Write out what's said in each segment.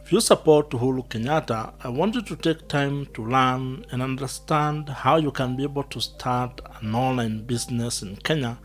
If you support Uhuru Kenyatta, I want you to take time to learn and understand how you can be able to start an online business in Kenya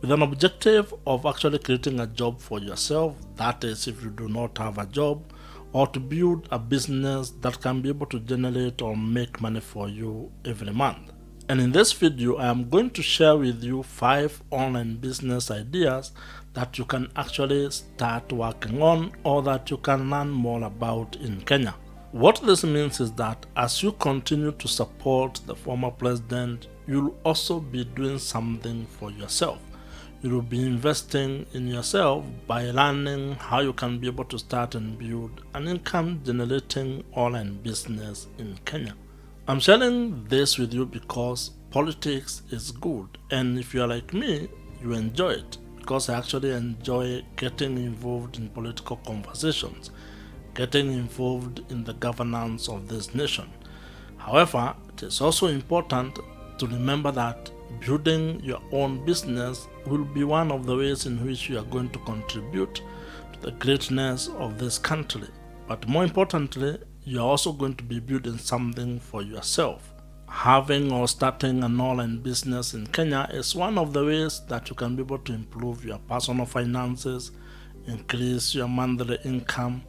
with an objective of actually creating a job for yourself, that is, if you do not have a job, or to build a business that can be able to generate or make money for you every month. And in this video, I am going to share with you 5 online business ideas that you can actually start working on or that you can learn more about in Kenya. What this means is that as you continue to support the former president, you'll also be doing something for yourself. You will be investing in yourself by learning how you can be able to start and build an income generating online business in Kenya. I'm sharing this with you because politics is good, and if you are like me, you enjoy it because I actually enjoy getting involved in political conversations, getting involved in the governance of this nation. However, it is also important to remember that building your own business will be one of the ways in which you are going to contribute to the greatness of this country. But more importantly, you are also going to be building something for yourself. Having or starting an online business in Kenya is one of the ways that you can be able to improve your personal finances, increase your monthly income,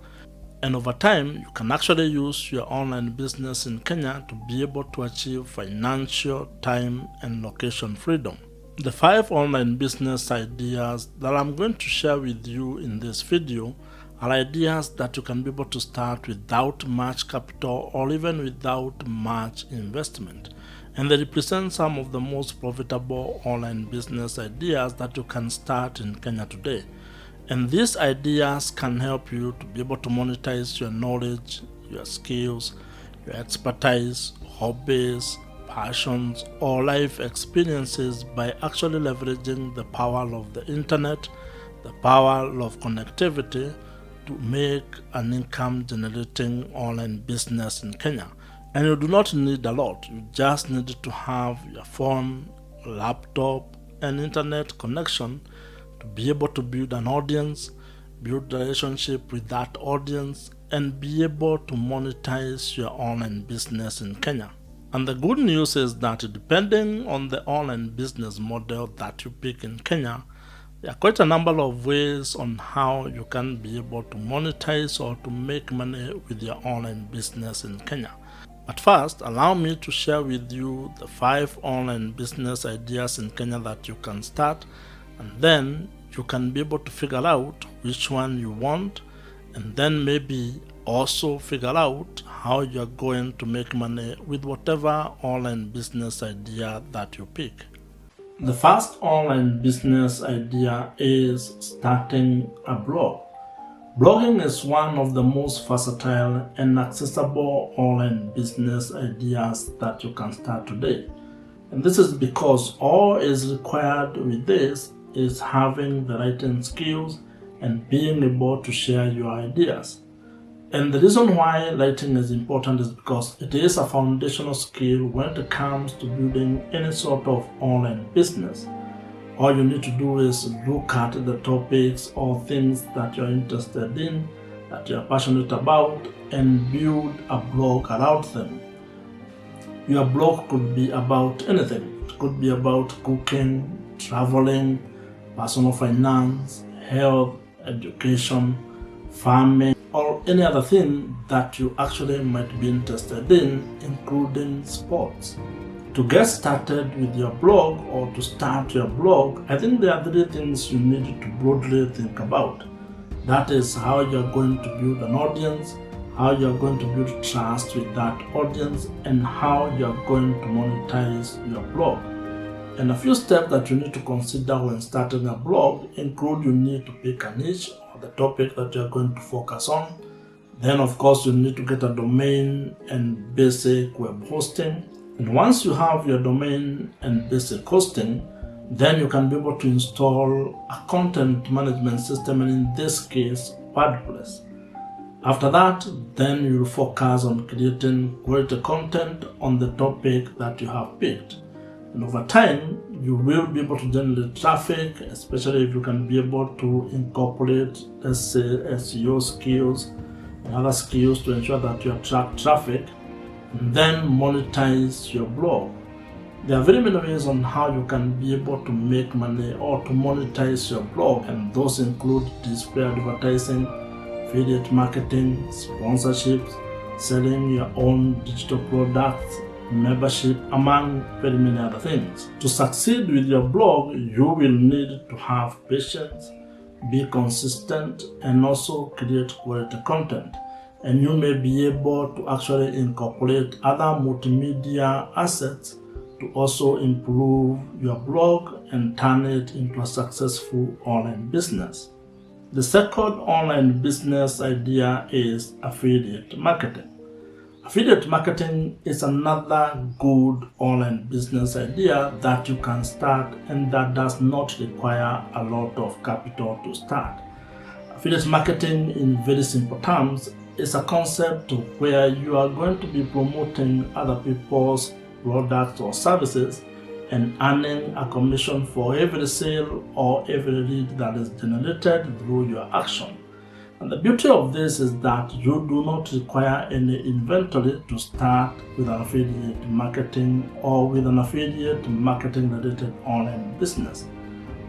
and over time, you can actually use your online business in Kenya to be able to achieve financial, time, and location freedom. The 5 online business ideas that I'm going to share with you in this video are ideas that you can be able to start without much capital or even without much investment. And they represent some of the most profitable online business ideas that you can start in Kenya today. And these ideas can help you to be able to monetize your knowledge, your skills, your expertise, hobbies, passions, or life experiences by actually leveraging the power of the internet, the power of connectivity to make an income generating online business in Kenya. And you do not need a lot, you just need to have your phone, laptop, and internet connection to be able to build an audience, build a relationship with that audience, and be able to monetize your online business in Kenya. And the good news is that depending on the online business model that you pick in Kenya, there are quite a number of ways on how you can be able to monetize or to make money with your online business in Kenya. But first, allow me to share with you the 5 online business ideas in Kenya that you can start, and then you can be able to figure out which one you want, and then maybe also figure out how you're going to make money with whatever online business idea that you pick. The first online business idea is starting a blog. Blogging is one of the most versatile and accessible online business ideas that you can start today. And this is because all is required with this is having the writing skills and being able to share your ideas. And the reason why writing is important is because it is a foundational skill when it comes to building any sort of online business. All you need to do is look at the topics or things that you're interested in, that you're passionate about, and build a blog around them. Your blog could be about anything. It could be about cooking, traveling, personal finance, health, education, farming, or any other thing that you actually might be interested in, including sports. To get started with your blog or to start your blog, I think there are 3 things you need to broadly think about. That is how you're going to build an audience, how you're going to build trust with that audience, and how you're going to monetize your blog. And a few steps that you need to consider when starting a blog include you need to pick a niche or the topic that you're going to focus on. Then of course you need to get a domain and basic web hosting. And once you have your domain and basic hosting, then you can be able to install a content management system, and in this case, WordPress. After that, then you'll focus on creating quality content on the topic that you have picked. And over time, you will be able to generate traffic, especially if you can be able to incorporate, let's say, SEO skills and other skills to ensure that you attract traffic, and then monetize your blog. There are very many ways on how you can be able to make money or to monetize your blog, and those include display advertising, affiliate marketing, sponsorships, selling your own digital products, membership, among very many other things. To succeed with your blog, you will need to have patience, be consistent, and also create quality content. And you may be able to actually incorporate other multimedia assets to also improve your blog and turn it into a successful online business. The second online business idea is affiliate marketing. Affiliate marketing is another good online business idea that you can start and that does not require a lot of capital to start. Affiliate marketing, in very simple terms, is a concept where you are going to be promoting other people's products or services and earning a commission for every sale or every lead that is generated through your action. And the beauty of this is that you do not require any inventory to start with an affiliate marketing or with an affiliate marketing related online business.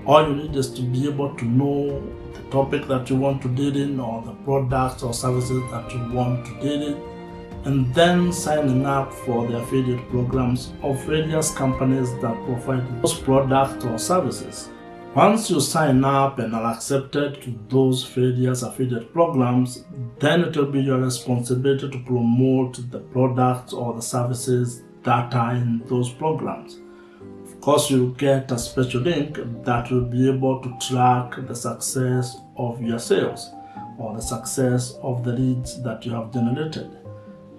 All you need is to be able to know the topic that you want to deal in or the products or services that you want to deal in, and then signing up for the affiliate programs of various companies that provide those products or services. Once you sign up and are accepted to those various affiliate programs, then it will be your responsibility to promote the products or the services that are in those programs. Of course, you'll get a special link that will be able to track the success of your sales or the success of the leads that you have generated.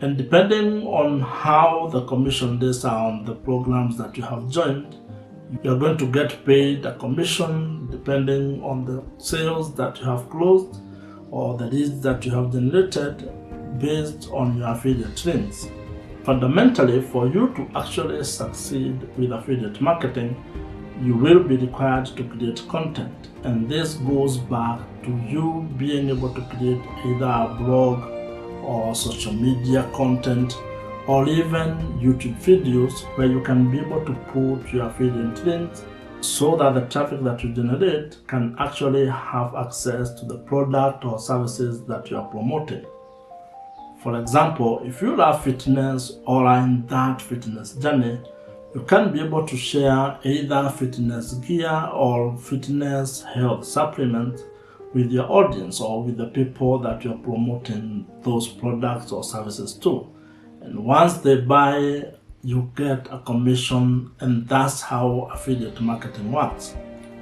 And depending on how the commission days are on the programs that you have joined, you're going to get paid a commission depending on the sales that you have closed or the leads that you have generated based on your affiliate links. Fundamentally, for you to actually succeed with affiliate marketing, you will be required to create content. And this goes back to you being able to create either a blog or social media content or even YouTube videos where you can be able to put your affiliate links so that the traffic that you generate can actually have access to the product or services that you are promoting. For example, if you love fitness or are in that fitness journey, you can be able to share either fitness gear or fitness health supplements with your audience or with the people that you're promoting those products or services to. And once they buy, you get a commission, and that's how affiliate marketing works.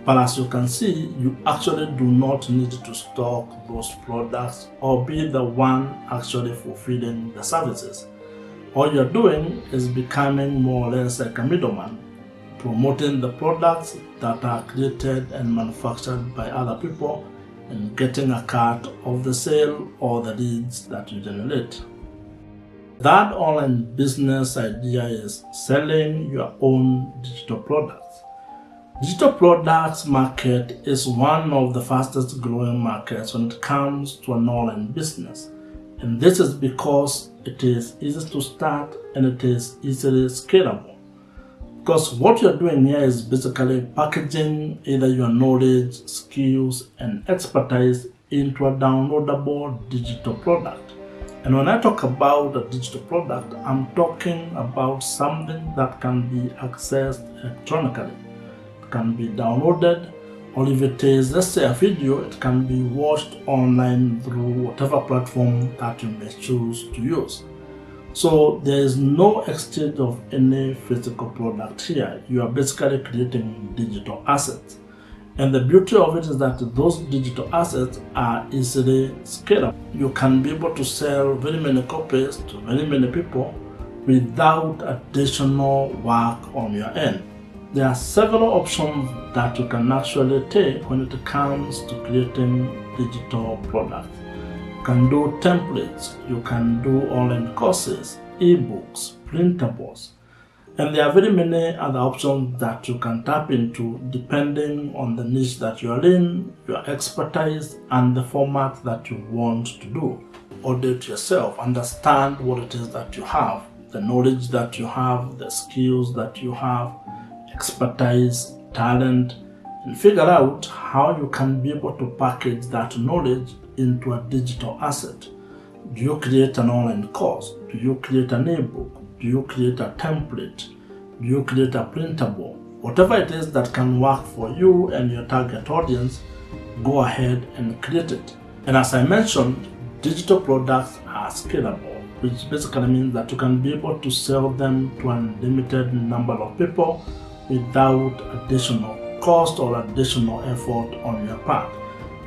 But as you can see, you actually do not need to stock those products or be the one actually fulfilling the services. All you're doing is becoming more or less like a middleman, promoting the products that are created and manufactured by other people and getting a cut of the sale or the leads that you generate. That online business idea is selling your own digital products. Digital products market is one of the fastest growing markets when it comes to an online business. And this is because it is easy to start and it is easily scalable. Because what you're doing here is basically packaging either your knowledge, skills, and expertise into a downloadable digital product. And when I talk about a digital product, I'm talking about something that can be accessed electronically. It can be downloaded, or if it is, let's say, a video, it can be watched online through whatever platform that you may choose to use. So there is no exchange of any physical product here. You are basically creating digital assets. And the beauty of it is that those digital assets are easily scalable. You can be able to sell very many copies to very many people without additional work on your end. There are several options that you can actually take when it comes to creating digital products. You can do templates, you can do online courses, ebooks, printables, and there are very many other options that you can tap into depending on the niche that you are in, your expertise, and the format that you want to do. audit yourself, understand what it is that you have, the knowledge that you have, the skills that you have, expertise, talent, and figure out how you can be able to package that knowledge into a digital asset. Do you create an online course? Do you create an ebook? Do you create a template? Do you create a printable? Whatever it is that can work for you and your target audience, go ahead and create it. And as I mentioned, digital products are scalable, which basically means that you can be able to sell them to an unlimited number of people without additional cost or additional effort on your part.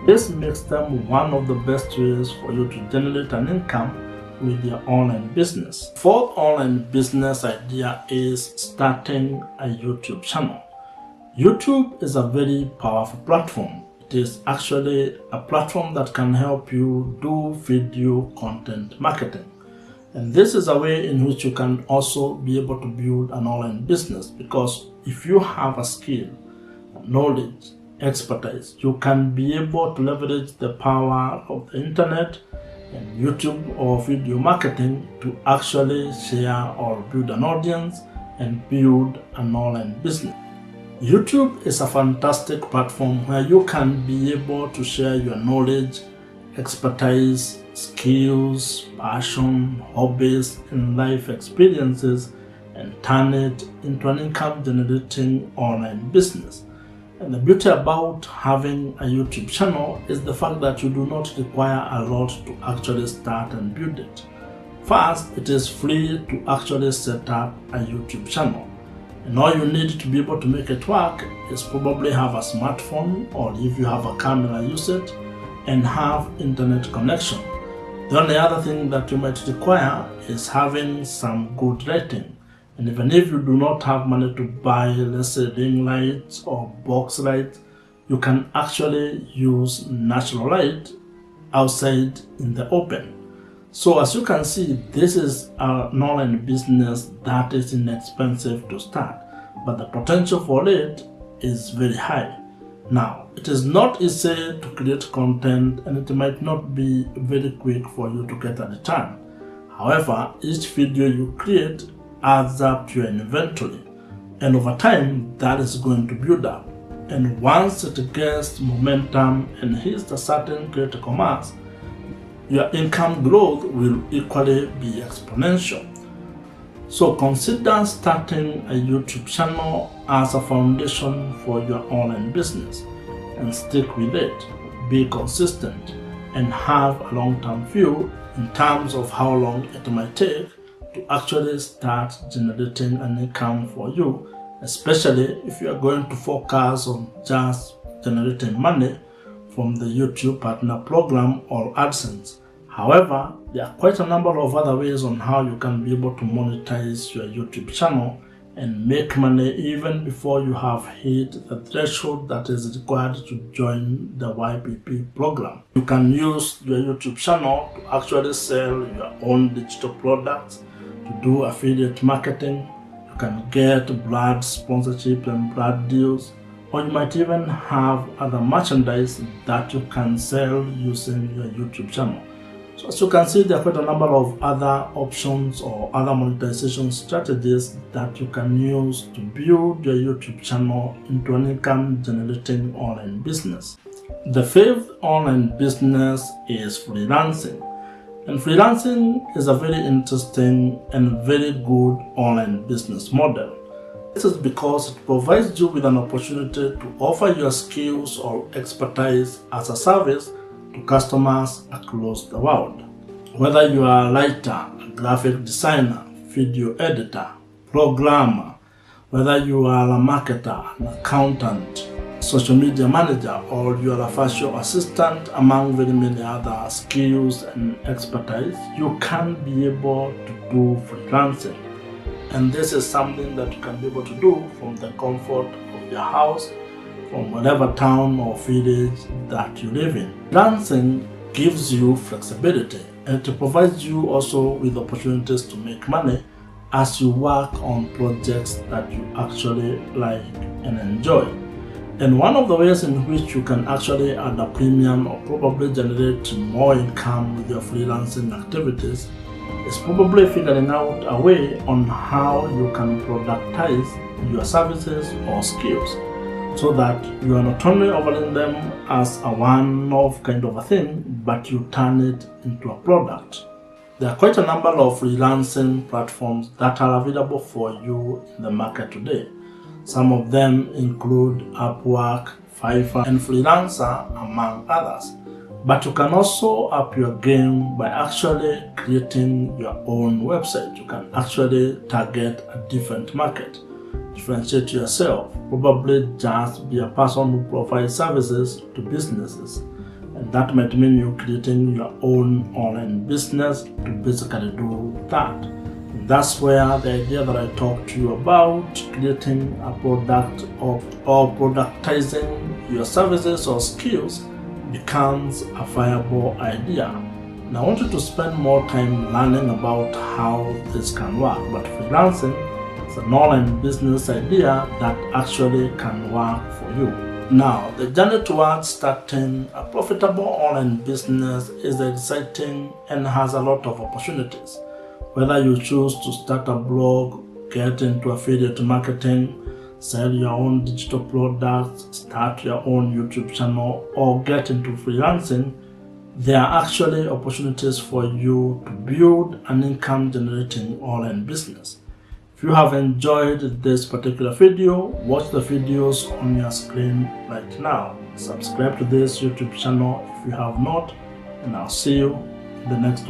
This makes them one of the best ways for you to generate an income with your online business. Fourth online business idea is starting a YouTube channel. YouTube is a very powerful platform. It is actually a platform that can help you do video content marketing. And this is a way in which you can also be able to build an online business, because if you have a skill, knowledge, expertise, you can be able to leverage the power of the internet and YouTube or video marketing to actually share or build an audience and build an online business. YouTube is a fantastic platform where you can be able to share your knowledge, expertise, skills, passion, hobbies, and life experiences and turn it into an income generating online business. And the beauty about having a YouTube channel is the fact that you do not require a lot to actually start and build it. First, it is free to actually set up a YouTube channel. And all you need to be able to make it work is probably have a smartphone, or if you have a camera, use it, and have internet connection. The only other thing that you might require is having some good lighting. And even if you do not have money to buy, let's say, ring lights or box lights, you can actually use natural light outside in the open. So as you can see, this is an online business that is inexpensive to start, but the potential for it is very high. Now, it is not easy to create content, and it might not be very quick for you to get a return. However, each video you create adds up to your inventory, and over time that is going to build up. And once it gets momentum and hits a certain critical mass, your income growth will equally be exponential. So consider starting a YouTube channel as a foundation for your online business, and stick with it, be consistent, and have a long-term view in terms of how long it might take to actually start generating an income for you, especially if you are going to focus on just generating money from the YouTube Partner Program or AdSense. However, there are quite a number of other ways on how you can be able to monetize your YouTube channel and make money even before you have hit the threshold that is required to join the YPP program. You can use your YouTube channel to actually sell your own digital products, to do affiliate marketing. You can get brand sponsorship and brand deals, or you might even have other merchandise that you can sell using your YouTube channel. So as you can see, there are quite a number of other options or other monetization strategies that you can use to build your YouTube channel into an income generating online business. The fifth online business is freelancing. And freelancing is a very interesting and very good online business model. This is because it provides you with an opportunity to offer your skills or expertise as a service to customers across the world. Whether you are a writer, a graphic designer, video editor, programmer, whether you are a marketer, an accountant, social media manager, or you are a fashion assistant, among very many other skills and expertise, you can be able to do freelancing. And this is something that you can be able to do from the comfort of your house, from whatever town or village that you live in. Freelancing gives you flexibility, and it provides you also with opportunities to make money as you work on projects that you actually like and enjoy. And one of the ways in which you can actually add a premium or probably generate more income with your freelancing activities is probably figuring out a way on how you can productize your services or skills so that you are not only offering them as a one-off kind of a thing, but you turn it into a product. There are quite a number of freelancing platforms that are available for you in the market today. Some of them include Upwork, Fiverr, and Freelancer, among others. But you can also up your game by actually creating your own website. You can actually target a different market, differentiate yourself, probably just be a person who provides services to businesses. And that might mean you creating your own online business to basically do that. That's where the idea that I talked to you about, creating a product or productizing your services or skills, becomes a viable idea. Now I want you to spend more time learning about how this can work, but freelancing is an online business idea that actually can work for you. Now, the journey towards starting a profitable online business is exciting and has a lot of opportunities. Whether you choose to start a blog, get into affiliate marketing, sell your own digital products, start your own YouTube channel, or get into freelancing, there are actually opportunities for you to build an income-generating online business. If you have enjoyed this particular video, watch the videos on your screen right now. Subscribe to this YouTube channel if you have not, and I'll see you in the next one.